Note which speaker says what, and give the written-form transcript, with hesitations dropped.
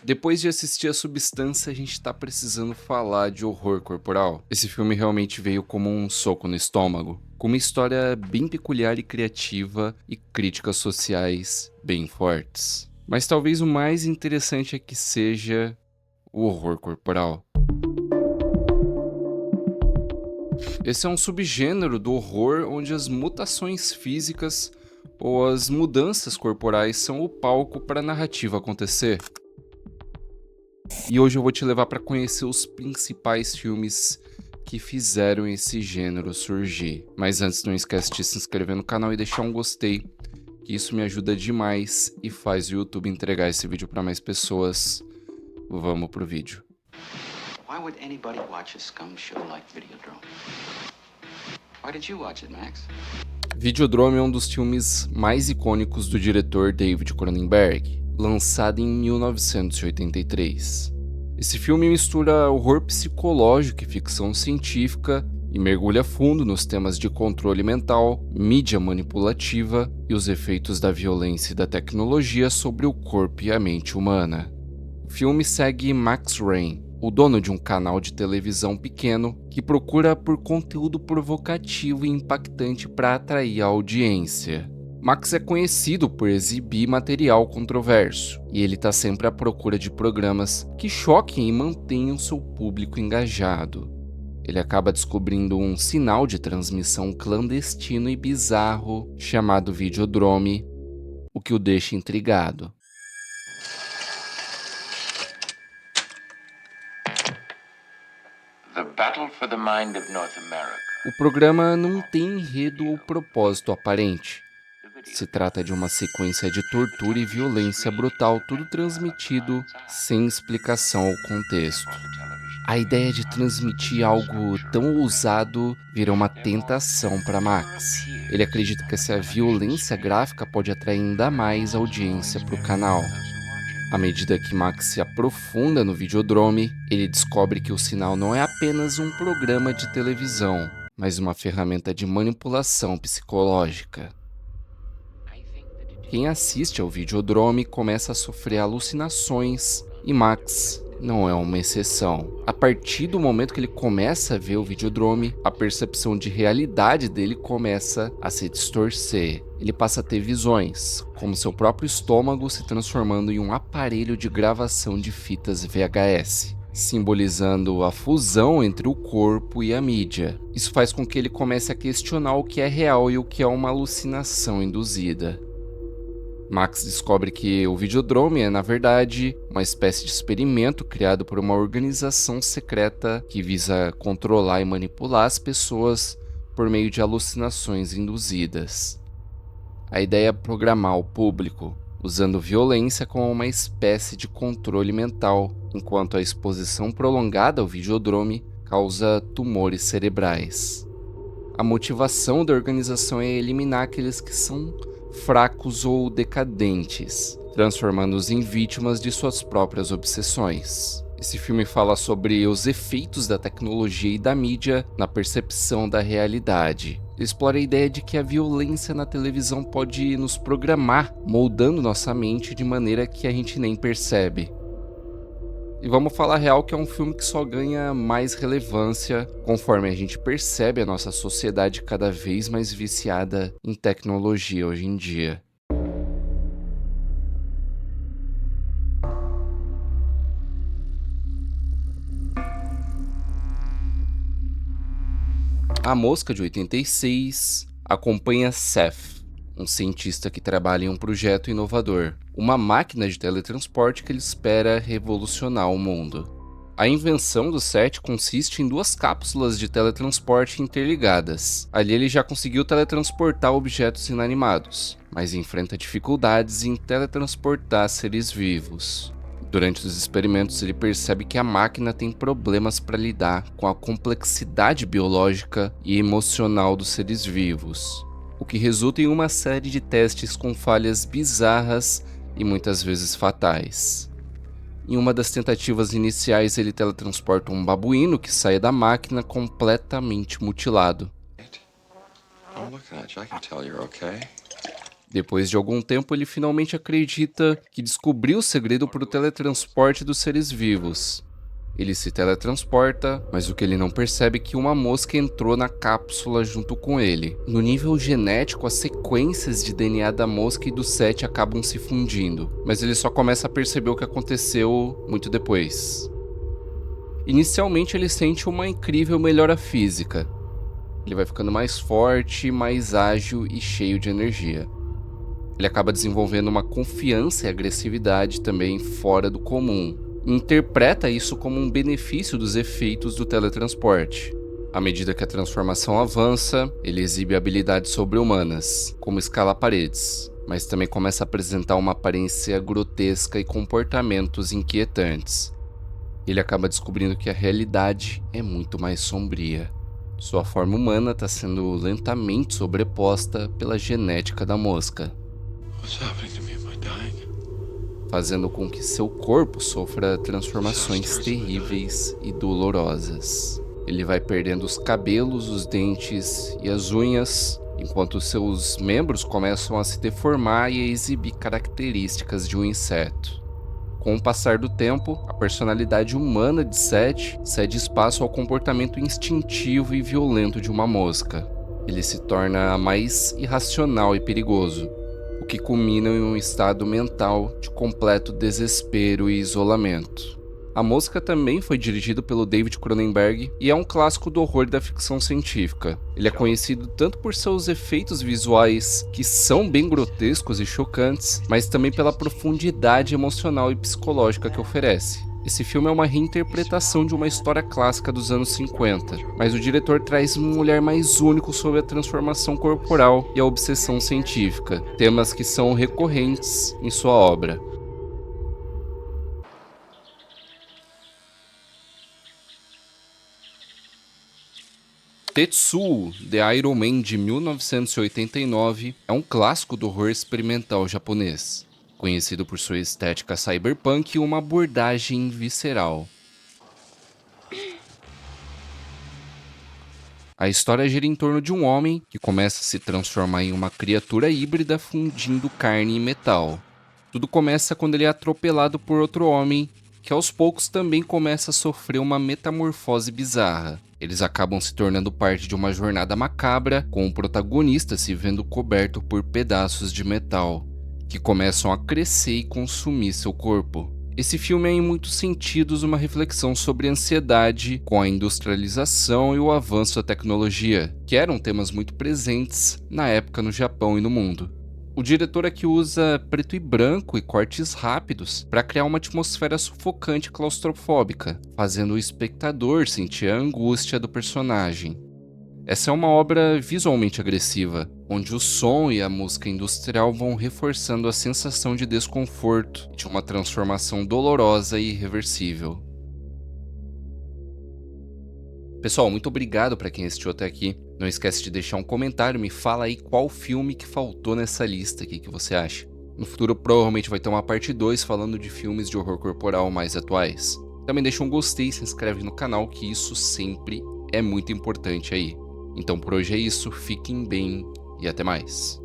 Speaker 1: Depois de assistir a Substância, a gente tá precisando falar de horror corporal. Esse filme realmente veio como um soco no estômago, com uma história bem peculiar e criativa e críticas sociais bem fortes. Mas talvez o mais interessante é que seja o horror corporal. Esse é um subgênero do horror onde as mutações físicas ou as mudanças corporais são o palco para a narrativa acontecer. E hoje eu vou te levar para conhecer os principais filmes que fizeram esse gênero surgir. Mas antes, não esquece de se inscrever no canal e deixar um gostei, que isso me ajuda demais e faz o YouTube entregar esse vídeo para mais pessoas. Vamos pro vídeo.
Speaker 2: Why would anybody watch a scum show like Videodrome? Why did you watch it, Max?
Speaker 1: Videodrome é um dos filmes mais icônicos do diretor David Cronenberg, lançado em 1983. Esse filme mistura horror psicológico e ficção científica e mergulha fundo nos temas de controle mental, mídia manipulativa e os efeitos da violência e da tecnologia sobre o corpo e a mente humana. O filme segue Max Rain, o dono de um canal de televisão pequeno que procura por conteúdo provocativo e impactante para atrair a audiência. Max é conhecido por exibir material controverso, e ele está sempre à procura de programas que choquem e mantenham seu público engajado. Ele acaba descobrindo um sinal de transmissão clandestino e bizarro chamado Videodrome, o que o deixa intrigado.
Speaker 3: The Battle for the Mind of North America.
Speaker 1: O programa não tem enredo ou propósito aparente. Se trata de uma sequência de tortura e violência brutal, tudo transmitido sem explicação ou contexto. A ideia de transmitir algo tão ousado vira uma tentação para Max. Ele acredita que essa violência gráfica pode atrair ainda mais audiência para o canal. À medida que Max se aprofunda no Videodrome, ele descobre que o sinal não é apenas um programa de televisão, mas uma ferramenta de manipulação psicológica. Quem assiste ao Videodrome começa a sofrer alucinações, e Max não é uma exceção. A partir do momento que ele começa a ver o Videodrome, a percepção de realidade dele começa a se distorcer. Ele passa a ter visões, como seu próprio estômago se transformando em um aparelho de gravação de fitas VHS, simbolizando a fusão entre o corpo e a mídia. Isso faz com que ele comece a questionar o que é real e o que é uma alucinação induzida. Max descobre que o Videodrome é, na verdade, uma espécie de experimento criado por uma organização secreta que visa controlar e manipular as pessoas por meio de alucinações induzidas. A ideia é programar o público, usando violência como uma espécie de controle mental, enquanto a exposição prolongada ao Videodrome causa tumores cerebrais. A motivação da organização é eliminar aqueles que são fracos ou decadentes, transformando-os em vítimas de suas próprias obsessões. Esse filme fala sobre os efeitos da tecnologia e da mídia na percepção da realidade. Ele explora a ideia de que a violência na televisão pode nos programar, moldando nossa mente de maneira que a gente nem percebe. E vamos falar real que é um filme que só ganha mais relevância conforme a gente percebe a nossa sociedade cada vez mais viciada em tecnologia hoje em dia. A Mosca, de 86, acompanha Seth, um cientista que trabalha em um projeto inovador, uma máquina de teletransporte que ele espera revolucionar o mundo. A invenção do Seth consiste em 2 cápsulas de teletransporte interligadas. Ali ele já conseguiu teletransportar objetos inanimados, mas enfrenta dificuldades em teletransportar seres vivos. Durante os experimentos, ele percebe que a máquina tem problemas para lidar com a complexidade biológica e emocional dos seres vivos, o que resulta em uma série de testes com falhas bizarras e muitas vezes fatais. Em uma das tentativas iniciais, ele teletransporta um babuíno que sai da máquina completamente mutilado.
Speaker 3: I'm looking at you. I can tell you're okay.
Speaker 1: Depois de algum tempo, ele finalmente acredita que descobriu o segredo para o teletransporte dos seres vivos. Ele se teletransporta, mas o que ele não percebe é que uma mosca entrou na cápsula junto com ele. No nível genético, as sequências de DNA da mosca e do Seth acabam se fundindo, mas ele só começa a perceber o que aconteceu muito depois. Inicialmente, ele sente uma incrível melhora física. Ele vai ficando mais forte, mais ágil e cheio de energia. Ele acaba desenvolvendo uma confiança e agressividade também fora do comum. Interpreta isso como um benefício dos efeitos do teletransporte. À medida que a transformação avança, ele exibe habilidades sobre-humanas, como escalar paredes, mas também começa a apresentar uma aparência grotesca e comportamentos inquietantes. Ele acaba descobrindo que a realidade é muito mais sombria. Sua forma humana está sendo lentamente sobreposta pela genética da mosca, fazendo com que seu corpo sofra transformações terríveis e dolorosas. Ele vai perdendo os cabelos, os dentes e as unhas, enquanto seus membros começam a se deformar e a exibir características de um inseto. Com o passar do tempo, a personalidade humana de Seth cede espaço ao comportamento instintivo e violento de uma mosca. Ele se torna mais irracional e perigoso, o que culmina em um estado mental de completo desespero e isolamento. A Mosca também foi dirigido pelo David Cronenberg e é um clássico do horror da ficção científica. Ele é conhecido tanto por seus efeitos visuais, que são bem grotescos e chocantes, mas também pela profundidade emocional e psicológica que oferece. Esse filme é uma reinterpretação de uma história clássica dos anos 50, mas o diretor traz um olhar mais único sobre a transformação corporal e a obsessão científica, temas que são recorrentes em sua obra. Tetsuo, The Iron Man de 1989, é um clássico do horror experimental japonês, conhecido por sua estética cyberpunk e uma abordagem visceral. A história gira em torno de um homem que começa a se transformar em uma criatura híbrida fundindo carne e metal. Tudo começa quando ele é atropelado por outro homem, que aos poucos também começa a sofrer uma metamorfose bizarra. Eles acabam se tornando parte de uma jornada macabra, com o protagonista se vendo coberto por pedaços de metal, que começam a crescer e consumir seu corpo. Esse filme é em muitos sentidos uma reflexão sobre a ansiedade com a industrialização e o avanço da tecnologia, que eram temas muito presentes na época no Japão e no mundo. O diretor aqui usa preto e branco e cortes rápidos para criar uma atmosfera sufocante e claustrofóbica, fazendo o espectador sentir a angústia do personagem. Essa é uma obra visualmente agressiva, onde o som e a música industrial vão reforçando a sensação de desconforto de uma transformação dolorosa e irreversível. Pessoal, muito obrigado para quem assistiu até aqui. Não esquece de deixar um comentário, me fala aí qual filme que faltou nessa lista aqui que você acha. No futuro provavelmente vai ter uma parte 2 falando de filmes de horror corporal mais atuais. Também deixa um gostei e se inscreve no canal, que isso sempre é muito importante aí. Então por hoje é isso, fiquem bem e até mais.